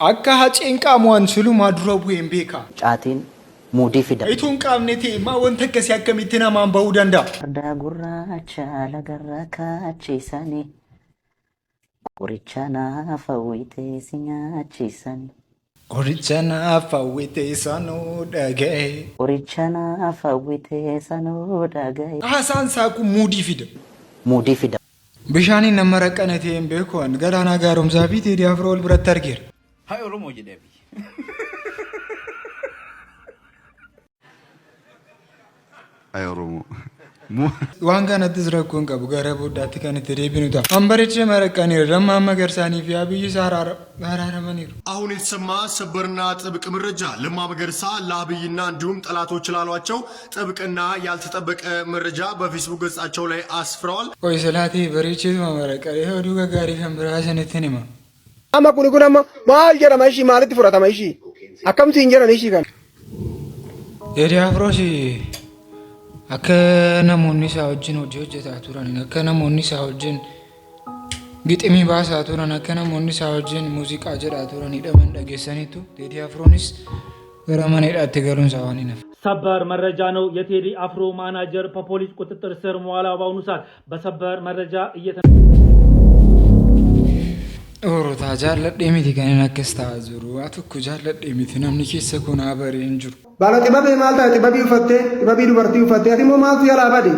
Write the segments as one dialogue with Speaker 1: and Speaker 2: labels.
Speaker 1: akka haceen qaamuwaan sulumaa dura bu'een beeka.
Speaker 2: Caatiin muudii fida.
Speaker 1: Ituun qaamne ta'e maa wanta akkasii akkamitti namaan bahuu danda'a?
Speaker 2: Farda gurraacha lagarra kaachiisanii qoricha naaf hawwitee si nyaachiisanii.
Speaker 1: Qoricha naaf hawwitee sanuu dhaga'e.
Speaker 2: Qoricha naaf hawwitee sanuu dhaga'e.
Speaker 1: Haasaan saaqu muudii fida.
Speaker 2: Muudii fida.
Speaker 1: Bishaaniin nama rakkana ta'e hin beekuun galaanaa gaaromsaa fi Teedii Afroo wal biratti argeera.
Speaker 3: Hai Oromoo jedhee.
Speaker 4: Hai Oromoo.
Speaker 1: Waan kanattis rakkoon qabu gara booddaatti kan itti deebinu ta'a. Hambaricha maraqaniiru ramma amma garsaanii fi abiyyi araramaniiru.
Speaker 5: አሁን የተሰማ ሰበርና ጥብቅ መረጃ ለማ መገርሳ ለአብይና እንዲሁም ጠላቶች ላሏቸው ጥብቅና ያልተጠበቀ መረጃ በፌስቡክ ገጻቸው ላይ አስፍረዋል።
Speaker 1: ቆይ ስላቴ በሬቼቱ ማመረቀ ይሄዱ ጋጋሪ ከምብራሰነትን ማ
Speaker 6: አማ ኩኒኩናማ ማል ጀራማሺ ማለት ፍራታማሺ አከምቲ እንጀራኒሺ ካን
Speaker 1: Teedii Afroos akka namoonni isaa wajjin hojii hojjetaa turan akka namoonni isaa wajjin giximii baasaa turan akka namoonni isaa wajjin muuziqaa jedhaa turanidha man dhageessanitu Teedii Afroonis gara maneedhaatti galuun isaa waan hin hafe.
Speaker 7: ሰበር መረጃ ነው። የቴዲ አፍሮ ማናጀር በፖሊስ ቁጥጥር ስር መዋል በአሁኑ ሰዓት በሰበር መረጃ
Speaker 1: Oroota jaalladhee miti kan hin akkas ta'aa jiru. Waa tokko jaalladhee miti namni keessa kun abaree hin jiru.
Speaker 6: Baala xibabii maal ta'a xibabii uffattee xibabii dubartii uffattee ati immoo maaltu yaalaa bade?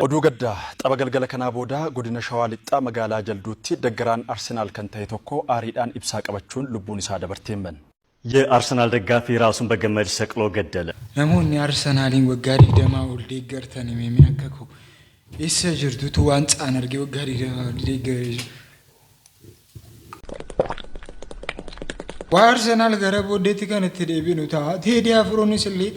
Speaker 4: Oduu gaddaa tapha galgala kanaa booda godina Shawaa Lixxaa magaalaa Jalduutti deeggaraan Arsenaal kan ta'e tokko aariidhaan ibsaa qabachuun lubbuun isaa dabarteen ban.
Speaker 8: የአርሰናል ደጋፊ ራሱን በገመድ ሰቅሎ ገደለ።
Speaker 1: Namoonni Arsenaaliin waggaa 20 ol deeggartan himee akka koo isa jirtutu waan caan argee waggaa 20 deeggaree. Waa Arsenaal gara booddeetti kan itti deebinu ta'a. Teedii Afroonis illee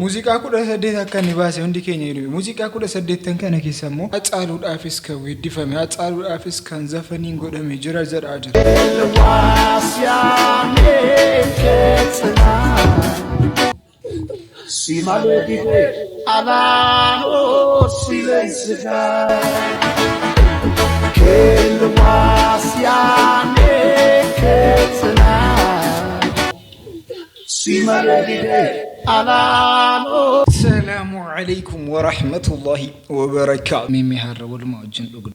Speaker 1: muuziqaa 18 akka inni baase hundi keenya illee muuziqaa 18 kana keessa immoo Hacaaluudhaafis kan weeddifame Hacaaluudhaafis kan zafaniin godhame jira jedhaa jira. السلام عليكم ورحمة الله وبركاته. ميمي هارول موجن لقل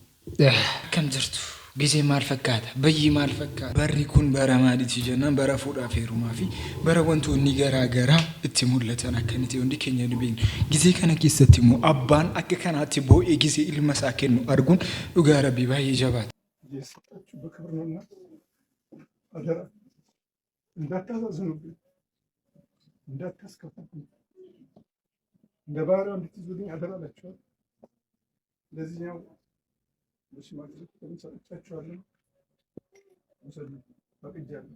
Speaker 1: كم زرتو جزء مال فكاته بيجي مال فكاته بريكون برا ما دي تجنا برا فوق أفيرو ما في برا وانتو نيجرا جرا التمول لتنا كانت يوندي كنيا نبين جزء كان كيس تمو أبان أك كان هتبو جزء المساكن أرجون وجارا بيباي جبات.
Speaker 6: እንዳታስከፉት እንደባሪያው እንድትይዙልኝ አደራላችኋል። ለዚህኛው በሽማግሌ ተሰጥቻችኋለሁ። ወሰዱ ፈቅጃለሁ።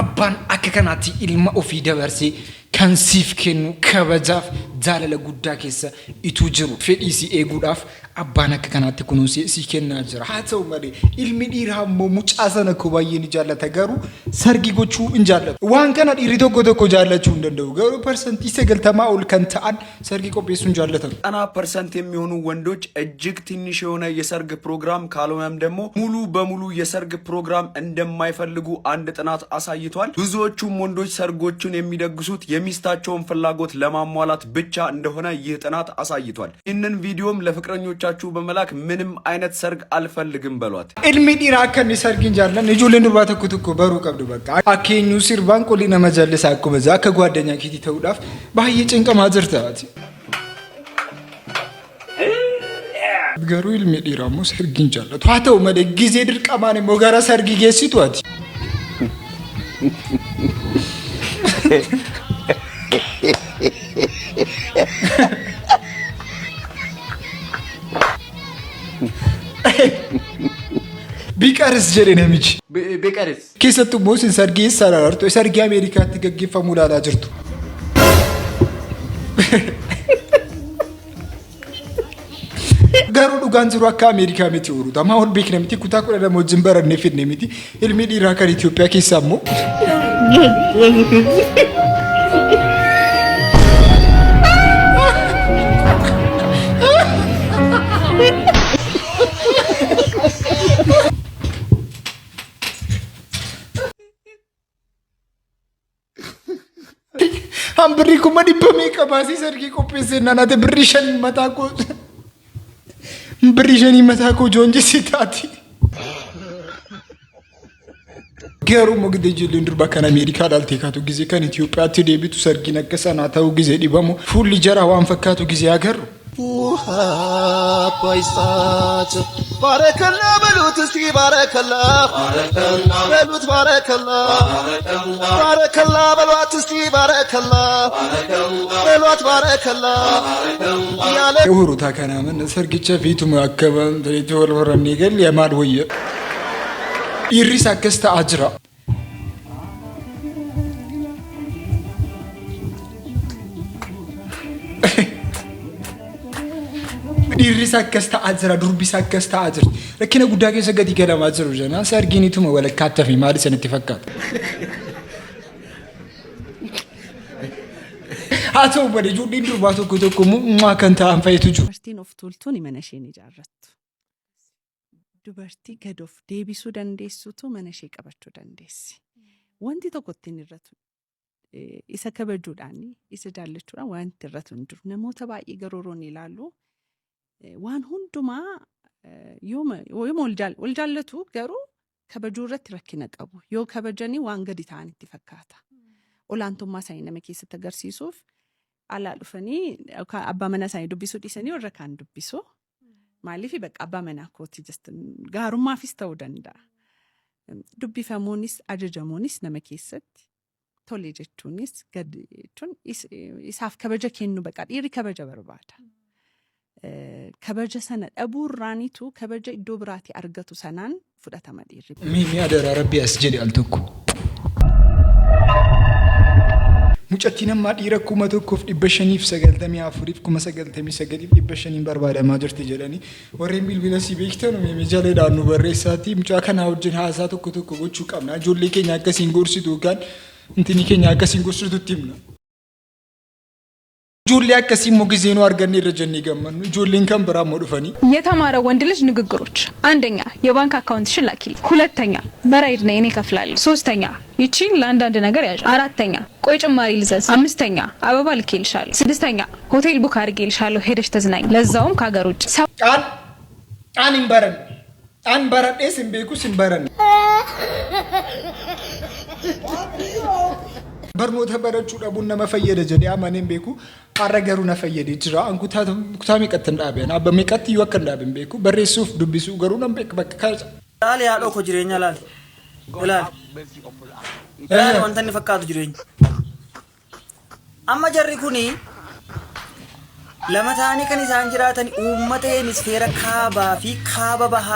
Speaker 1: Abbaan akka kanaatti ilma ofii dabarsee kan siif kennu kabajaaf jaalala guddaa keessa ituu jiru fedhii si eeguudhaaf abbaan akka kanaatti kunuunsee si kennaa jira. Haa ta'u malee ilmi dhiiraa immoo mucaa sana koo baay'ee ni jaallata garuu sargi gochuu hin jaallatu. Waan kana dhiirri tokko jaallachuu hin danda'u garuu persentii 90 ol kan ta'an sargi qopheessuu hin jaallatan.
Speaker 4: 90% የሚሆኑ ወንዶች እጅግ ትንሽ የሆነ የሰርግ ፕሮግራም ካልሆነም ደግሞ ሙሉ በሙሉ የሰርግ ፕሮግራም እንደማይፈልጉ አንድ ጥናት አሳይቷል። ብዙዎቹም ወንዶች ሰርጎቹን የሚደግሱት የሚስታቸውን ፍላጎት ለማሟላት ብቻ እንደሆነ ይህ ጥናት አሳይቷል። ይህንን ቪዲዮም ለፍቅረኞቻችሁ በመላክ ምንም አይነት ሰርግ አልፈልግም በሏት።
Speaker 1: ilmi dhiiraa akka inni sargi hin jaallanne ijoolleen durbaa tokko baruu qabdu bakka. Akkeenyu sirbaan qolii nama jallisaa akkuma isaa akka gwaaddanyaa keetii ta'uudhaaf baay'ee cinqamaa jirtaati. Garuu ilmi dhiiraa immoo sargi hin jaallatu. Haa ta'u malee gizee dirqamaan immoo gara sargi geessitu ati. Biqaris jedhe namichi.
Speaker 3: Biqaris.
Speaker 1: Keessattuu immoo isin sargii eessaa ilaaltu sargii Ameerikaatti gaggeeffamuu ilaalaa jirtu. Garuu dhugaan jiru akka Ameerikaa miti uruuta. Amma ol beekna miti kutaa 10 wajjin barannee fidne miti. Ilmi dhiiraa kan Itoophiyaa keessaa immoo. kuma dhibba meeqa baasii sargii qopheessee naannate birrii shanii mataa koo joonjisii taati. Garuu mogdee ijoolleen durbaa kan Ameerikaa dhaaltee kaatu gisee kan Itoophiyaatti deebitu sargiin akka sanaa ta'uu gisee dhibamu fuulli jaraa waan fakkaatu gisee agarru.
Speaker 9: Barakallah belut እስቲ barakallah belut barakallah belut እስቲ barakallah belut barakallah ያለ
Speaker 1: ሁሩታ ከናመን ሰርግቻ ፊቱም አከባን ተይቶር ወረኒ ገል የማድ ወየ ኢሪስ አከስታ አጅራ ኢሪስ አከስታ አጅራ ዱርቢስ አከስታ አጅር ለኪነ ጉዳጌ ሰገድ ይገላማ አጅሩ ጀና ሰርጊኒቱ ወለካተፊ ማለት ሰነት ይፈካት አቶ ወደ ጁዲ ዱርባቶ ኮቶኩሙ ማከንታ አንፋይቱ ጁ
Speaker 10: ዩኒቨርሲቲን ኦፍ ቱልቱን ይመነሽን ይጃረቱ ዱበርቲ ገዶፍ ዴቢሱ ደንዴሱቱ መነሽ ቀበቹ ደንዴሲ ወንቲ ተቆጥን ይረቱ ኢሰ ከበጁዳኒ ኢሰ ዳለቹራ ወንቲ ይረቱ እንድሩ ነሞተ ባይ ገሮሮን ይላሉ ዋን ሁንዱማ ዮም ወልጃለቱ ገሩ ከበጁረት ይረክነቀቡ ዮ ከበጀኒ ዋን ገዲታን ይፈካታ ኦላንቶማ ሳይነ መኬስ ተገርሲሱፍ አላሉፈኒ አባ መናሳይ ዱቢሱ ዲሰኒ ወረካን ዱቢሱ ማሊፊ በቃ አባ መናኮቲ ጀስት ጋሩማ ፊስተው ደንዳ ዱቢ ፈሞኒስ አጀጀሞኒስ ነመኬሰት ቶሌጀቹኒስ ገድቹን ኢሳፍ ከበጀ ከኑ በቃ ዲሪ ከበጀ በርባዳ ከበጀ ሰነ አቡራኒቱ ከበጀ ዶብራቲ አርገቱ ሰናን ፉዳታ ማዲሪ
Speaker 1: ሚሚ አደራ ረቢ አስጀዲ አልተኩ ሙጨቲነማ ዲረኩ መተኮፍ ዲበሸኒፍ ሰገልተሚ አፍሪፍ ኩመ ሰገልተሚ ሰገዲፍ ዲበሸኒን በርባዳ ማጀርቲ ጀለኒ ወሬን ቢልቢለሲ ቤክተኑ የሚጀለ ዳኑ በሬሳቲ ሙጫ ከናውጅን ሃሳ ተኩ ጎቹ ቀምና ጆሌ ኬኛ ከሲንጎርሲቱ ጋር እንትኒ ኬኛ ከሲንጎርሲቱ ቲምና ጆሌ አከሲሞ ጊዜ ነው አርገን ይረጀን ይገመኑ ጆሌን ከምብራ ሞዱፈኒ
Speaker 11: የተማረ ወንድ ልጅ ንግግሮች አንደኛ የባንክ አካውንትሽን ላኪል ሁለተኛ በራይድ ነኝ እኔ ከፍላለሁ ሶስተኛ ይቺ ለአንዳንድ ነገር ያዥ አራተኛ ቆይ ጭማሪ ልዘዝ አምስተኛ አበባ ልኬልሻለሁ ስድስተኛ ሆቴል ቡክ አድርጌልሻለሁ ሄደሽ ተዝናኝ ለዛውም ከሀገር ውጭ አንበረን ሲምቤኩ ሲምበረን በርኖተ በረቹ ደቡነ መፈየደ ጀዲ አማኔን ቤኩ አረገሩ ነፈየደ ጅራ አንኩታ ኩታሚ ቀጥንዳበና በሚቀጥ ይወከንዳብን ቤኩ በሬሱፍ ዱቢሱ ገሩ ነምበክ በቃ
Speaker 12: ላል ያዶ ኮ ጅሬኛ ላል ወንተን ፈካቱ ጅሬኝ አማ ጀሪ ኩኒ ለመታኒ ከኒሳን ጅራተን ኡመቴን ስፌራ ካባ ፊ ካባ ባሃ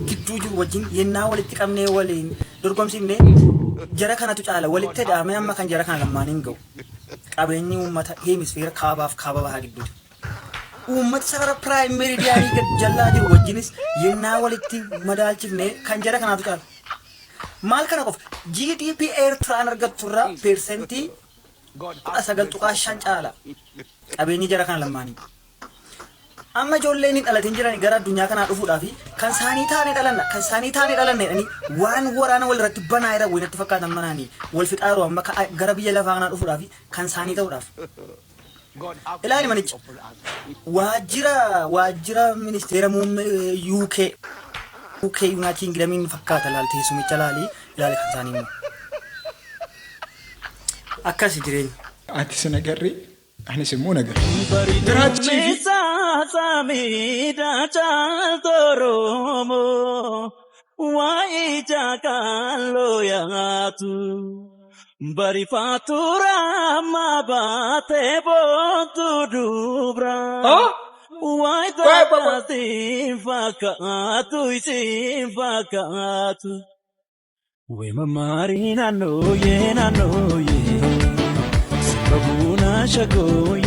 Speaker 12: ግዱ ጅሩ ወጅን የና ወልት ቀምኔ ወሊን ዱርጎምሲምኔ jara kana tu cala walitte daame amma kan jara kana lamanin go qabeenyi ummata hemisfeer kaabaaf kaaba baha giddu ummata sara primary diari jalla jiru wajjinis yenna walitti madalchifne kan jara kana tu cala mal kana qof GDP Ertran argatturra percenti asagal tuqashan cala qabeenyi jara kana lamanin amma jolleen dhalatin jirani gara addunyaa kana dhufuudhaaf kan saanii taane dhalanne ani waan waraana wal irratti banaayira wayinatti fakkaatan manani wal fixaaru amma gara biyya lafaa kana dhufuudhaaf kan saanii ta'uudhaaf ilaali manichi waajjira ministeera muummee UK United Kingdom fakkaata laaltee sumicha ilaali kan saanii akkasi jireenya
Speaker 1: ati sana garee ani simmoo nagar
Speaker 13: dirachi samida chaltoromo wai jakalo yatu bari fatura mabate bontu dubra wai fakatu we mamarina no ye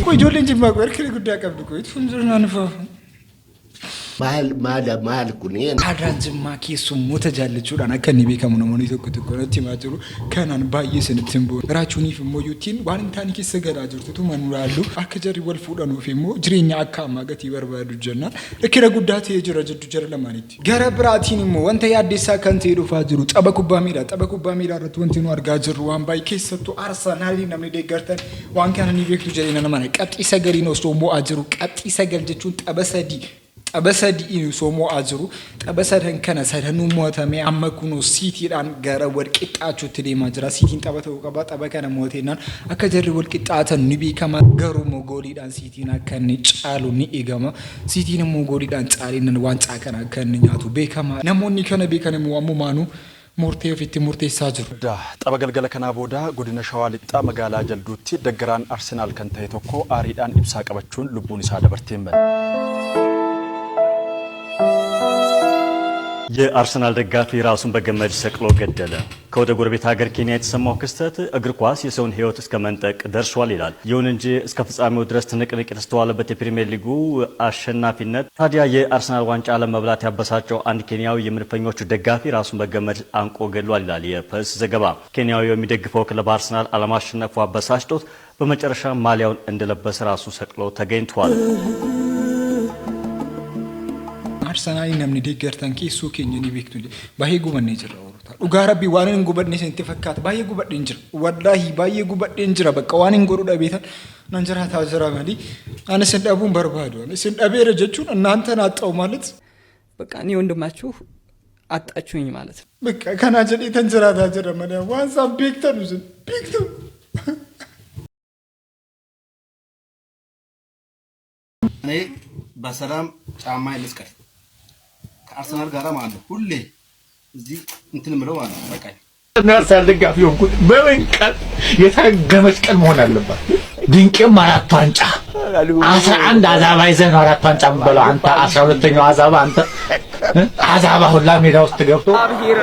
Speaker 1: ቆይ ጆሌን ጅማ ቆርክ ጉዳይ ቀብድ ቆይ ቱንዝርና ንፋ
Speaker 9: maal kuneen
Speaker 1: Aadaanjimmaa keessummoota jaallachuudhaan akka inni beekamu namoonni tokko tokko natti himaa jiru. Kanaan baay'ee isinitti hin boonu. Raachuuniif immoo yookiin waan hin taane keessa galaa jirtutu manuraallu akka jarri wal fuudhanuuf immoo jireenya akka ammaa gatii barbaadu jennaan. Rakkina guddaa ta'ee jira jiddu jara lamaanitti. Gara biraatiin immoo wanta yaaddeessaa kan ta'e dhufaa jiru tapha kubbaa miilaa irratti wanti nu argaa jirru waan baay'ee keessattuu Arsenaaliin namni deeggartan waan kana ni beektu jedhee nama qabxii 9 osoo mo'aa jiru qabxii 9 jechuun tapha 3 osoo mo'aa jiru tapha 3 kana sadanuu mo'atamee amma kunoo Siitiidhaan gara wal qixxaachuutti deemaa jira. Siitiin tapha ta'uu qaba. Tapha kana mo'ateenaan akka jarri wal qixxaatan ni beekama. Garuu immoo gooliidhaan Siitiin akka inni caalu ni eegama. Siitiin immoo gooliidhaan caalinaan waancaa kana akka inni nyaatu beekama. Namoonni kana beekan immoo ammumaanuu murtee ofitti murteessaa jiru.
Speaker 8: Tapha galgala kanaa booda godina Shawaa Lixaa magaalaa Jalduutti deeggaraan Arsenaal kan ta'e tokko aariidhaan ibsaa qabachuun lubbuun isaa dabartee hin
Speaker 14: የአርሰናል ደጋፊ ራሱን በገመድ ሰቅሎ ገደለ። ከወደ ጎረቤት ሀገር ኬንያ የተሰማው ክስተት እግር ኳስ የሰውን ሕይወት እስከ መንጠቅ ደርሷል ይላል። ይሁን እንጂ እስከ ፍጻሜው ድረስ ትንቅንቅ የተስተዋለበት የፕሪሚየር ሊጉ አሸናፊነት ታዲያ የአርሰናል ዋንጫ ለመብላት ያበሳጨው አንድ ኬንያዊ የመድፈኞቹ ደጋፊ ራሱን በገመድ አንቆ ገድሏል ይላል የፕሬስ ዘገባ። ኬንያዊው የሚደግፈው ክለብ አርሰናል አለማሸነፉ አበሳጭቶት በመጨረሻ ማሊያውን እንደለበሰ ራሱ ሰቅሎ ተገኝቷል።
Speaker 1: Arsenaal namni deeggartan keessoo keenya ni beektu baay'ee gubannee jira warra dhugaa rabbii waan hin gubadne senti fakkaata baay'ee gubadheen jira wallahi baay'ee gubadheen jira bakka waan hin godhu dhabeetan nan jiraataa jira mali ani sin dhabuun barbaadu ani sin dhabeera jechuun እናንተን አጣው ማለት
Speaker 15: በቃ እኔ ወንድማችሁ አጣችሁኝ ማለት ነው
Speaker 1: በቃ kana jedhee tan jiraataa jira mali waan san beektan usin beektu
Speaker 9: እኔ በሰላም ጫማ ይልስቀር አርሰናል ጋር ማለት ነው ሁሌ እዚህ እንትን ምለው ማለት ነው በቃ
Speaker 16: አርሰናል ደጋፊ ሆንኩት በመንቀል የታገመች ቀን መሆን አለባት ድንቅም 4 ዋንጫ 11 አዛባ ይዘህ ነው 4 ዋንጫ የምትበላው አንተ 12ኛው አዛባ አንተ አዛባ ሁላ ሜዳ ውስጥ ገብቶ
Speaker 17: አብሄር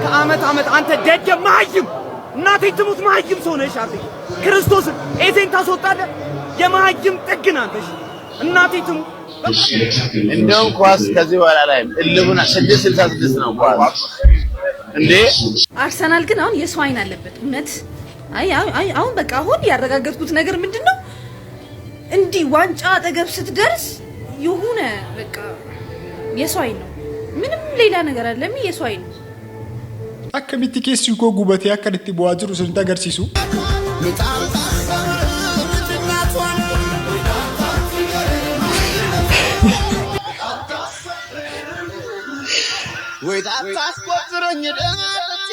Speaker 17: ከአመት አንተ ደጀ ማይም እናቴ ትሙት ማይም ሰው ነሽ አብይ ክርስቶስ ኤዜን ታስወጣለህ የማይም ጥግና አንተሽ እናቴ ትሙት
Speaker 3: እንደው ኳስ ከዚህ በኋላ ላይ እልሙና 666 ነው ኳስ እንዴ
Speaker 11: አርሰናል ግን አሁን የሰው አይን አለበት እውነት አይ አሁን በቃ አሁን ያረጋገጥኩት ነገር ምንድነው እንዲህ ዋንጫ አጠገብ ስትደርስ የሆነ በቃ የሰው አይን ነው ምንም ሌላ ነገር አይደለም የሰው አይን
Speaker 1: akkamitti keessi koo gubatee akkanitti bu'aa jiru sin agarsiisu
Speaker 9: ወይ ታስቆጥረኝ ደምት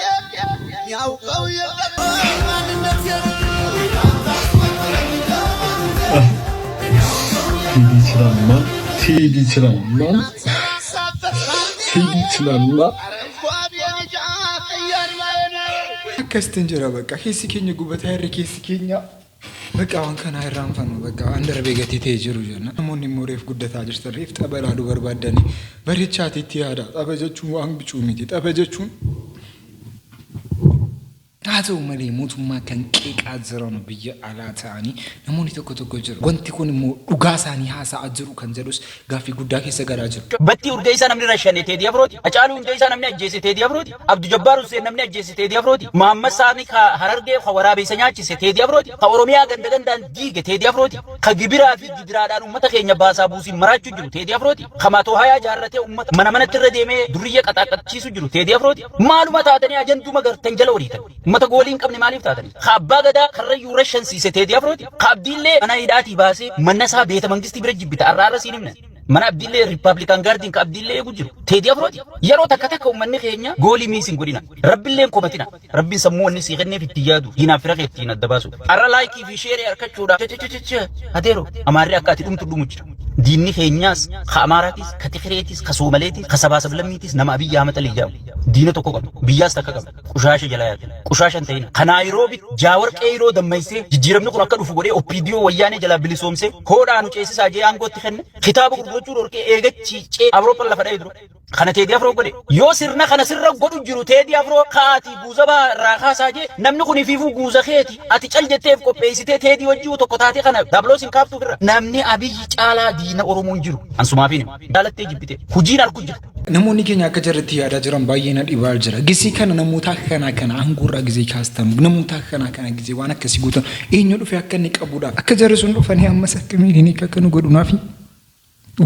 Speaker 9: ያውቀው የማንነት
Speaker 16: ቴዲ ይችላልማ
Speaker 1: akkasitti jira bakka keessi keenya gubataa irra keessi keenya bakka waan kana irraanfannu bakka waan darbee gatii ta'ee jiru jenna namoonni immoo reef guddataa jirtan reef tapha ilaaluu barbaadanii bareechaatiitti yaada tapha jechuun waan bicuu miti tapha jechuun haa ta'u malee mootummaa kan qeeqaa jiran biyya alaa ta'anii namoonni tokko jiru wanti kun immoo dhugaa isaanii haasa'aa jiru kan jedhus gaaffii guddaa keessa galaa jiru.
Speaker 18: Batti urgee isaa namni rashane Teedii Afrooti. Hacaaluu hundee isaa namni ajjeese Teedii Afrooti. Abduu Jabbaar Hussein namni ajjeese Teedii Afrooti. Muhammad Saami ka Harargee ka waraabessa nyaachise Teedii Afrooti. Ka Oromiyaa gandaan diige Teedii Afrooti. Ka gibiraa fi gibiraadhaan uummata keenya baasaa buusii maraachuu jiru Teedii Afrooti. Ka Matoo Hayaa jaarratee uummata mana manatti irra deemee duriyya qaxaaqachiisu jiru Teedii Afrooti. Maaluma taatanii ajanduma gartan jala horiitan. Uummata gooliin qabne maaliif taatanii? Ka abbaa gadaa karrayyuu rashansiise Teedii Afrooti. Ka abdiillee mana hidhaatii baasee manna isaa beeta mangistii bira jibbita arraara siin himne. Mana abdiillee Riippaabilikaan gaardiin ka abdiillee eegu jiru Teedii Afrooti. Yeroo takka uummanni keenya goolii miisiin godhina. Rabbiilleen komatina. Rabbiin sammuu wanni sii kenneef itti yaadu. Diinaaf fira keettiin adda baasu. Arra laayikii fi sheerii harkachuudhaaf adeero amaarri akka ati dhumtu dhumu jira. Diinni keenyaas ka Amaaraatis ka Tigireetis ka Soomaleetis ka sabaa sablammiitis nama Abiyyi Ahmed Ali jedhamu. Diina tokko qabu. Biyyaas takka qabu. Qushaasha jalaa yaadu. Qushaasha hin ta'ina. Ka Naayiroobi Jaawarqee yeroo dammaysee jijjiiramni kun akka dhufu godhee OPDO wayyaanee jalaa bilisoomsee hoodhaanu ceesisaa jee aangootti kenne kitaaba gurgurachuu dhorkee eegachi cee Awurooppaan lafa dha'ee dura. Kana Teedii Afroo godhe. Yoo sirna kana sirra godhu jiru Teedii Afroo kaati guuza baa kaasaa jee namni kun ifiifuu guuza keeti ati cal jetteef qopheessitee Teedii wajjii tokko taatee kana dabloos hin kaaftuuf irra. Namni Abiyyi caalaa diina Oromoo hin jiru. Ansumaafiin daalattee jibbite. Hujiin harku jirta.
Speaker 1: Namoonni keenya akka jarritti yaadaa jiran baay'ee na dhibaa jira. Gisii kana namoota kana aangurraa gisee kaastan namoota kana gisee waan akkasii guutan eenyu dhufe akka inni qabudha. Akka jarri sun dhufanii ammas akka miidhanii akka nu godhuunaafi.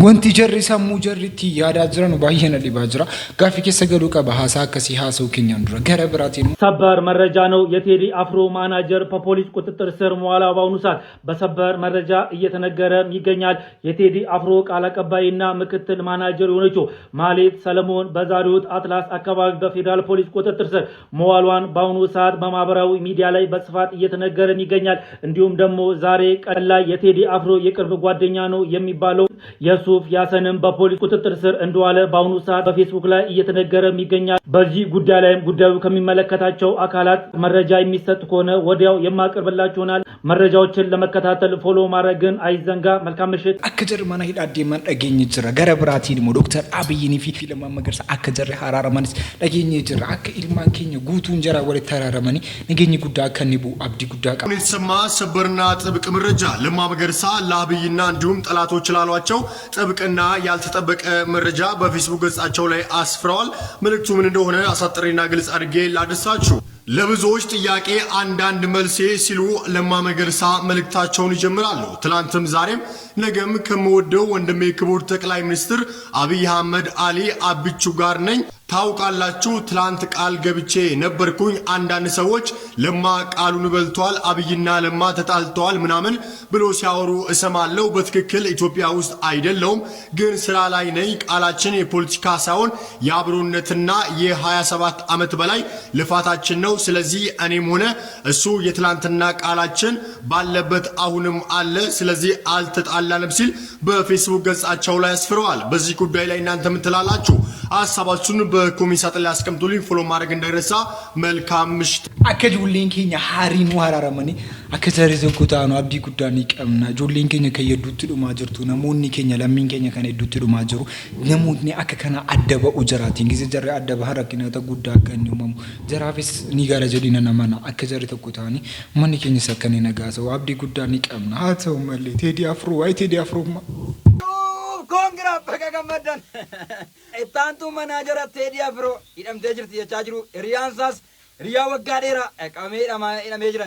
Speaker 1: Wanti jarri sammuu jarritti yaadaa jiran baay'ee na dhibaa jira. Gaaffii keessa galuu qaba haasaa akkasii haasa'u keenyaan dura gara biraatiin
Speaker 7: ሰበር መረጃ ነው። የቴዲ አፍሮ ማናጀር በፖሊስ ቁጥጥር ስር መዋላ በአሁኑ ሰዓት በሰበር መረጃ እየተነገረ ይገኛል። የቴዲ አፍሮ ቃል አቀባይና ምክትል ማናጀር የሆነችው ማሌት ሰለሞን በዛሬው አትላስ አካባቢ በፌዴራል ፖሊስ ቁጥጥር ስር መዋሏን በአሁኑ ሰዓት በማህበራዊ ሚዲያ ላይ በስፋት እየተነገረ ይገኛል። እንዲሁም ደግሞ ዛሬ ቀን ላይ የቴዲ አፍሮ የቅርብ ጓደኛ ነው የሚባለው የሱፍ ያሰንም በፖሊስ ቁጥጥር ስር እንደዋለ በአሁኑ ሰዓት በፌስቡክ ላይ እየተነገረ ይገኛል። በዚህ ጉዳይ ላይም ጉዳዩ ከሚመለከታቸው አካላት መረጃ የሚሰጥ ከሆነ ወዲያው የማቀርብላችሁ ይሆናል። መረጃዎችን ለመከታተል ፎሎ ማድረግን አይዘንጋ። መልካም ምሽት።
Speaker 1: አከጀር ማና ሂድ አዴማን ደገኝ ጅራ ገረ ብራቲን ሞ ዶክተር አብይኒ ፊት ፊልማ መገርሳ አከጀር ሐራራማንስ ደገኝ ጅራ አከ ኢልማን ኬኛ ጉቱ እንጀራ ወለ ተራራማኒ ነገኝ ጉዳይ ከኒቡ አብዲ ጉዳይ
Speaker 5: ቃ የተሰማ ሰበርና ጥብቅ መረጃ ለማ መገርሳ ለአብይና እንዲሁም ጠላቶች ላሏቸው ጥብቅና ያልተጠበቀ መረጃ በፌስቡክ ገጻቸው ላይ አስፍረዋል። መልእክቱ ምን እንደሆነ አሳጥሬና ግልጽ አድርጌ ላድርሳችሁ። ለብዙዎች ጥያቄ አንዳንድ መልሴ ሲሉ ለማ መገርሳ መልእክታቸውን ይጀምራሉ። ትላንትም ዛሬም ነገም ከመወደው ወንድሜ ክቡር ጠቅላይ ሚኒስትር አብይ አህመድ አሊ አብቹ ጋር ነኝ። ታውቃላችሁ ትላንት ቃል ገብቼ ነበርኩኝ። አንዳንድ ሰዎች ለማ ቃሉን በልቷል፣ አብይና ለማ ተጣልተዋል ምናምን ብሎ ሲያወሩ እሰማለሁ። በትክክል ኢትዮጵያ ውስጥ አይደለሁም፣ ግን ስራ ላይ ነኝ። ቃላችን የፖለቲካ ሳይሆን የአብሮነትና የ27 ዓመት በላይ ልፋታችን ነው። ስለዚህ እኔም ሆነ እሱ የትላንትና ቃላችን ባለበት አሁንም አለ። ስለዚህ አልተጣላንም ሲል በፌስቡክ ገጻቸው ላይ አስፍረዋል። በዚህ ጉዳይ ላይ እናንተ ምን ትላላችሁ? ሐሳባችሁን በኮሜንት ሳጥን ላይ አስቀምጡልኝ። ፎሎ ማድረግ እንዳይረሳ። መልካም ምሽት።
Speaker 1: አከጁሊን ኬኛ ሃሪኑ ሐራራማኒ አከተሪ ዘኩታኑ አብዲ ጉዳኒ ቀምና ጆሊን ኬኛ ከየዱት ዱማ ጅርቱ ነሞኒ ኬኛ ለሚን ኬኛ ከነ ዱት ዱማ ጅሩ ነሞኒ አከከና አደበ ኡጀራቲን ጊዜ ጀራ አደበ ሐረክና ተጉዳ ከኒው መሙ ጀራፊስ ኒጋራ ጀዲና ነማና አከጀሪ ተኩታኒ ማኒ ኬኛ ሰከኔ ነጋሰው አብዲ ጉዳኒ ቀምና አተው መለ ቴዲ አፍሮ አይ ቴዲ አፍሮማ
Speaker 12: ኮንግራ በከከመደን እታንቱ መናጀር ቴዲ አፍሮ ይደምቴ ጅርት የቻጅሩ ሪያንሳስ ሪያ ወጋዴራ ቀሜ ጅራ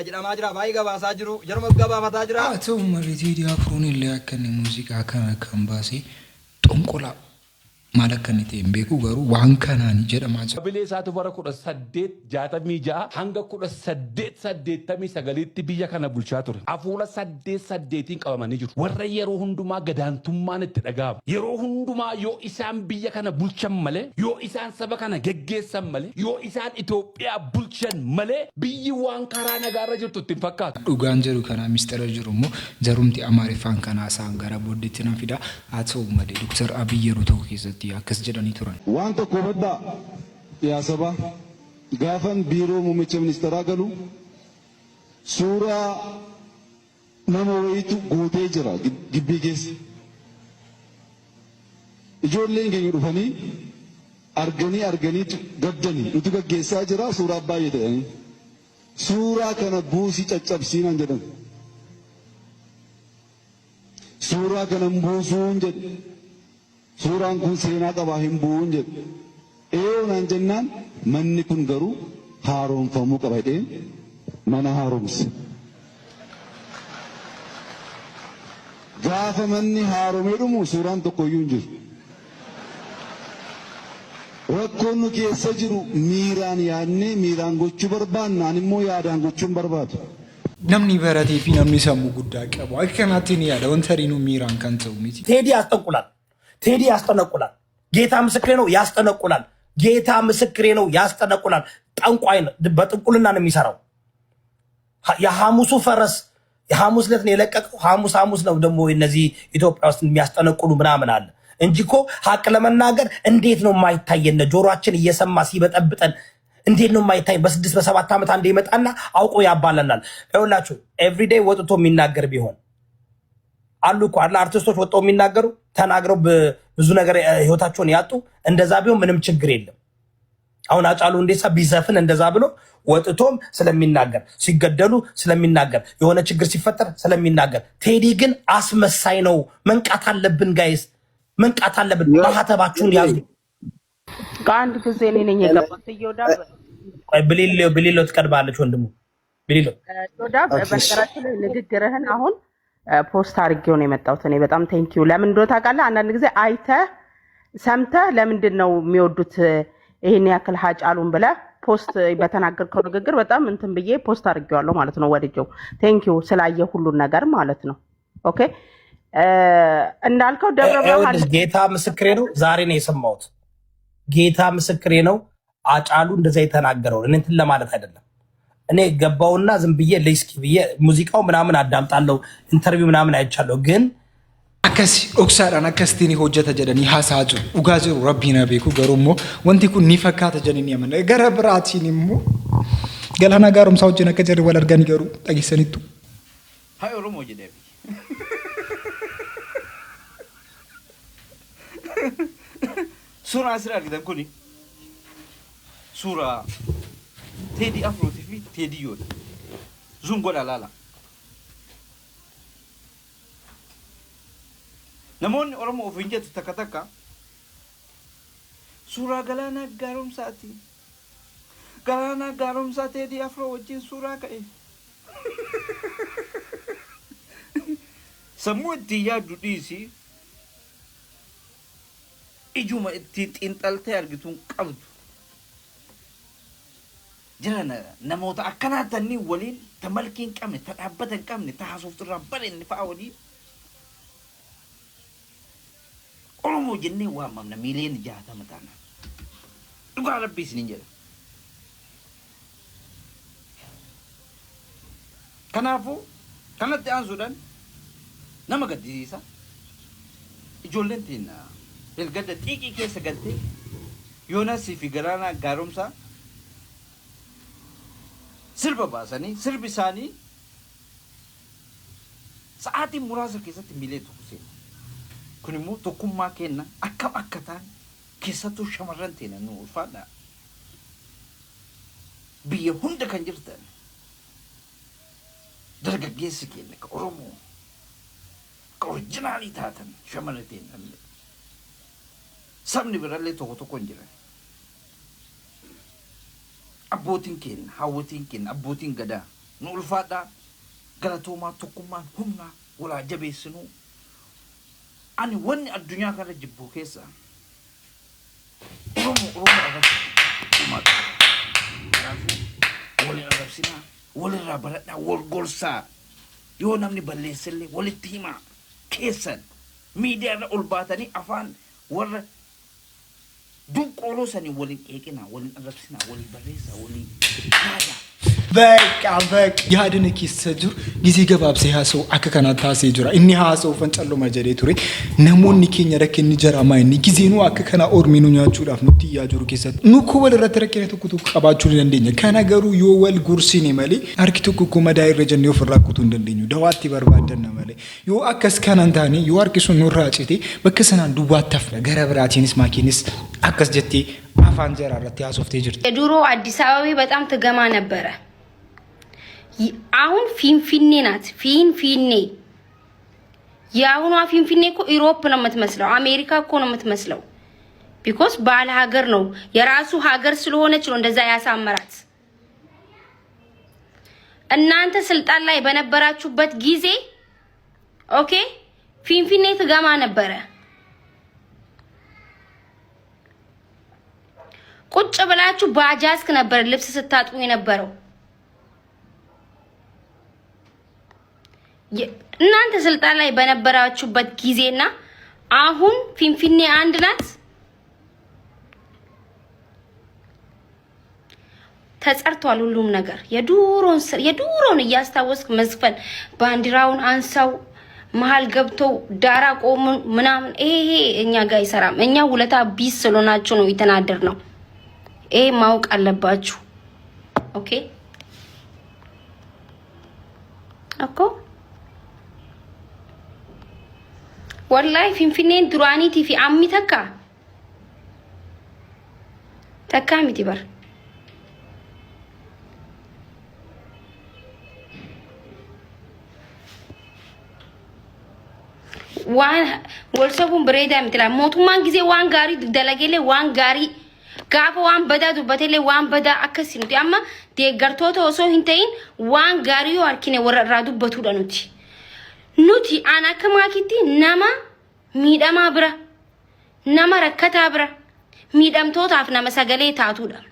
Speaker 12: ባይጋ ባሳጅሩ ጀርመ ገባ ፈታጅራ
Speaker 1: አተው መለ ቴዲ አፍሮን ለያከነ ሙዚቃ ከነከምባሲ ጦንቆላ ማለከኒቴ እምቤኩ ገሩ ዋንካናኒ ጀደማච
Speaker 19: በሌሳቱ ወረኩ ሰዴት ጃተሚ ጃ ሃንገ ኩ ሰዴት ተሚ ሰገሊት ቢያ ከነ ቡልቻ ቱር አፉላ ሰዴቲን ቀበማኒ ጅሩ ወረ የሮ ሁንዱማ ገዳንቱማን ተደጋብ የሮ ሁንዱማ ዮ ኢሳን ቢያ ከነ ቡልቸን መለ ዮ ኢሳን ሰበ ከነ ገገሰን መለ ዮ ኢሳን ኢትዮጵያ ቡልቸን መለ ቢይ ዋንካራ ነጋረ ጅርቱ ትንፈካቱ
Speaker 1: ዱጋን ጀሩ ከና ሚስተር ጅሩሞ ጀሩምቲ አማሪፋን ከና ሳንጋራ ቦዲቲና ፊዳ አተው መደ ዶክተር አብየሩ ተውኪዘ akkas jedhanii turan
Speaker 20: waan tokko badda yaasaba gaafan biiroo muummicha ministeeraa galu suuraa nama wayitu guutee jira gibbii keessa ijoolleen keenya dhufanii arganii gaddanii nuti gaggeessaa jira suuraa baay'ee ta'anii suuraa kana buusii caccabsiinan jedhan suuraa kana buusuun jedhe suuraan kun seenaa qabaa hin bu'uun jedhe eeyoonaan jennaan manni kun garuu haaromfamuu qaba jedheen mana haaromse. Gaafa manni haaromee dhumu suuraan tokkoyyuu hin jiru. Rakkoon nu keessa jiru miiraan yaadnee miiraan gochuu barbaanna ani immoo yaadaan gochuun barbaadu.
Speaker 1: namni baratee fi namni sammuu guddaa qabu akka kanaatti ni yaada wanta riinu miiraan kan ta'u miti
Speaker 12: ቴዲ ያስጠነቁላል። ቴዲ ያስጠነቁላል። ጌታ ምስክሬ ነው ያስጠነቁላል። ጌታ ምስክሬ ነው ያስጠነቁላል። ጠንቋይ ነው፣ በጥንቁልና ነው የሚሰራው። የሐሙሱ ፈረስ የሐሙስ ዕለት ነው የለቀቀው። ሐሙስ ነው ደግሞ እነዚህ ኢትዮጵያ ውስጥ የሚያስጠነቁሉ ምናምን አለ እንጂ እኮ ሀቅ ለመናገር እንዴት ነው የማይታየን? ጆሮአችን እየሰማ ሲበጠብጠን እንዴት ነው የማይታይ? በ6 በ7 ዓመት አንዴ ይመጣና አውቆ ያባለናል። ይኸውላችሁ ኤቭሪዴይ ወጥቶ የሚናገር ቢሆን አሉ እኮ አለ አርቲስቶች ወጥተው የሚናገሩ ተናግረው ብዙ ነገር ህይወታቸውን ያጡ፣ እንደዛ ቢሆን ምንም ችግር የለም።
Speaker 9: አሁን አጫሉ ሁንዴሳ ቢዘፍን እንደዛ ብሎ ወጥቶም ስለሚናገር ሲገደሉ ስለሚናገር የሆነ ችግር ሲፈጠር ስለሚናገር ቴዲ ግን አስመሳይ ነው። መንቃት አለብን ጋይስ፣ መንቃት አለብን። ማህተባችሁን ያዙ።
Speaker 21: ከአንድ ጊዜ እኔ ነኝ የገባሁት ይወዳ
Speaker 9: ብሊሎ ትቀድማለች ወንድሙ ብሊሎ
Speaker 21: ይወዳ በነገራችን ላይ ንግግርህን አሁን ፖስት አድርጌው ነው የመጣሁት። እኔ በጣም ቴንኪዩ። ለምን እንደሆነ ታውቃለህ? አንዳንድ ጊዜ አይተህ ሰምተህ ለምንድን ነው የሚወዱት ይሄን ያክል ሀጫሉን ብለህ ፖስት በተናገርከው ንግግር በጣም እንትን ብዬ ፖስት አድርጌዋለሁ ማለት ነው። ወድጄው ቴንኪዩ ስላየ ሁሉን ነገር ማለት ነው። ኦኬ እንዳልከው ደብረ ብርሃን
Speaker 9: ጌታ ምስክሬ ነው። ዛሬ ነው የሰማሁት። ጌታ ምስክሬ ነው። አጫሉ እንደዛ የተናገረው እኔ እንትን ለማለት አይደለም። እኔ ገባውና ዝም ብዬ ለስኪ ብዬ ሙዚቃው ምናምን አዳምጣለሁ፣ ኢንተርቪው ምናምን አይቻለሁ። ግን
Speaker 1: አከሲ ኦክሳዳን አከስቲኒ ሆጀተ ጀደኒ ሐሳጁ ኡጋጅሩ ረቢና ቤኩ ገሩሞ ወንቲ ኩን ኒፈካተ ጀነኒ ያመነ ገረብራቲኒሙ ገላና ጋሩም ሳውጀነ ከጀሪ ወለርጋኒ ገሩ ጠጊሰኒቱ
Speaker 18: ሃይ ኦሮሞ ጀደቢ ሱራ አስራ አርግተን ኩኒ ሱራ ቴዲ አፍሮ ቲቪ ቴዲ ዮድ ዙንጎላ ላላ namoonni oromoo of hin jettu takka takka suuraa galaana gaaromsaati galaana gaaromsaa Teedii Afroo wajjin suuraa ka'e sammuu ittiin yaaddu dhiisi ijuma ittiin xiinxaltee argituun qabdu jiran namoota akkanaatanii waliin ta malkii hin qabne ta dhaabbata hin qabne ta haasofturraa bareenne fa'a waliin Oromoo jennee waamamna miiliyoona 60 taana. Dhugaa rabbii isiniin jedha. Kanaafuu kanatti aansuudhaan nama gaddisiisa. Ijoolleen teenya Elgadda xiiqii keessa galtee Yoonasii fi Galaanaa Gaaromsaa sirba baasanii sirbi isaanii sa'aatii muraasa keessatti miilee tokko seena. Kun immoo tokkummaa kenna akkam akka ta'an keessattuu shamarran teenya nu ulfaadha. Biyya hunda kan jirtan dargaggeessi keenya ka Oromoo ka orjinaalii taatan shamarra teenya illee sabni birallee tokko tokko hin jiran. Abbootiin keenya hawwatiin keenya abbootiin gadaa nu ulfaadha. Galatoomaa tokkummaan humna walaa jabeessinuu ani wanni addunyaa kana jibbu keessa Oromoo arrabsinaa wal arrabsinaa walirraa baradhaa wal gorsaa yoo namni balleessellee walitti himaa keessan miidiyaarra ol baatanii afaan warra dunqooloo sanii waliin qeeqinaa waliin arrabsinaa waliin barreessaa waliin yaadaa
Speaker 1: በቃ ያድን ኪሰጁር ጊዜ ገባብሴ ሃሶ አከከና ታሴ ጁራ እኒ ሃሶ ፈንጨሎ ማጀዴ ቱሬ ነሞኒ ኬኛ ረከኒ ጀራ ማይኒ ጊዜኑ አከከና ኦርሚኑ ኛቹዳፍ ኑቲ ያጁሩ ኪሰት ኑኮ ወል ረተረከነ ተኩቱ ቀባቹ እንደኛ ከነገሩ ዮወል ጉርሲኒ መሊ አርኪቱኩ ኮመዳይ ረጀን ይፈራኩቱ እንደኛ ደዋቲ በርባደና መሊ ዮ አከስ ካናንታኒ ዮ አርኪሱ ኑራጭቲ በከሰናን ዱባተፍ ገረብራቲንስ ማኪንስ አከስ ጀቲ አፋንጀራ ረቲ ያሶፍቴ ጅርት
Speaker 22: የዱሮ አዲስ አበባ በጣም ትገማ ነበረ። አሁን ፊንፊኔ ናት። ፊንፊኔ ያሁኗ ፊንፊኔ እኮ ኢሮፕ ነው የምትመስለው፣ አሜሪካ እኮ ነው የምትመስለው። ቢኮዝ ባለ ሀገር ነው የራሱ ሀገር ስለሆነች ነው እንደዛ ያሳመራት። እናንተ ስልጣን ላይ በነበራችሁበት ጊዜ ኦኬ ፊንፊኔ ትገማ ነበረ። ቁጭ ብላችሁ ባጃስክ ነበር ልብስ ስታጥቡ የነበረው። እናንተ ስልጣን ላይ በነበራችሁበት ጊዜና አሁን ፊንፊኔ አንድ ናት። ተጸርቷል ሁሉም ነገር። የዱሮን እያስታወስክ መዝፈን ባንዲራውን አንሳው መሃል ገብተው ዳራ ቆሙ ምናምን ይሄ እኛ ጋር አይሰራም። እኛ ውለታ ቢስ ስለሆናችሁ ነው የተናደር ነው። ይሄ ማውቅ አለባችሁ። ኦኬ እኮ ወላሂ ፊንፊኔን ዱራኒ ቲቪ አሚተካ takkaamiti bar waan wal sabuun bareedaa miti laa mootummaan gisee waan gaarii dalageelee waan gaarii gaafa waan badaa dubbateelee waan badaa akkasii nuti amma deeggartoota osoo hin ta'in waan gaarii yoo harkine warra irraa dubbatuudha nuti aan akka maakitti nama miidhamaa bira nama rakkataa bira miidhamtootaaf nama sagalee taatuudha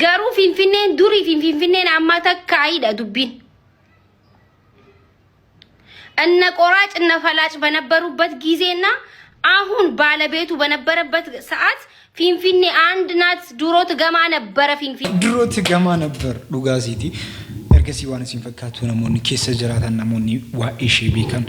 Speaker 22: garuu finfinneen durii finfinneen amma takkaayiidha dubbiin እነ ቆራጭ እነ ፈላጭ በነበሩበት ጊዜና አሁን ባለቤቱ በነበረበት ሰዓት ፊንፊኔ አንድ ናት ድሮ ትገማ ነበር
Speaker 1: ድሮ ትገማ ነበር ዱጋሲቲ ergasi waan isin fakkaatu namoonni keessa jiraatan namoonni waa'ee ishee beekan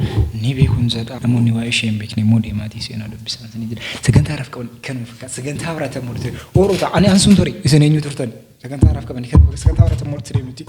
Speaker 1: ni beekun jedha namoonni waa'ee ishee hin beekne immoo deemaatii seenaa dubbisan ni jira sagantaa raaf qaban kan fakkaatu sagantaa biraata murtee oorota ani ansun ture isin eenyu turtan sagantaa raaf qaban kan sagantaa biraata murtee miti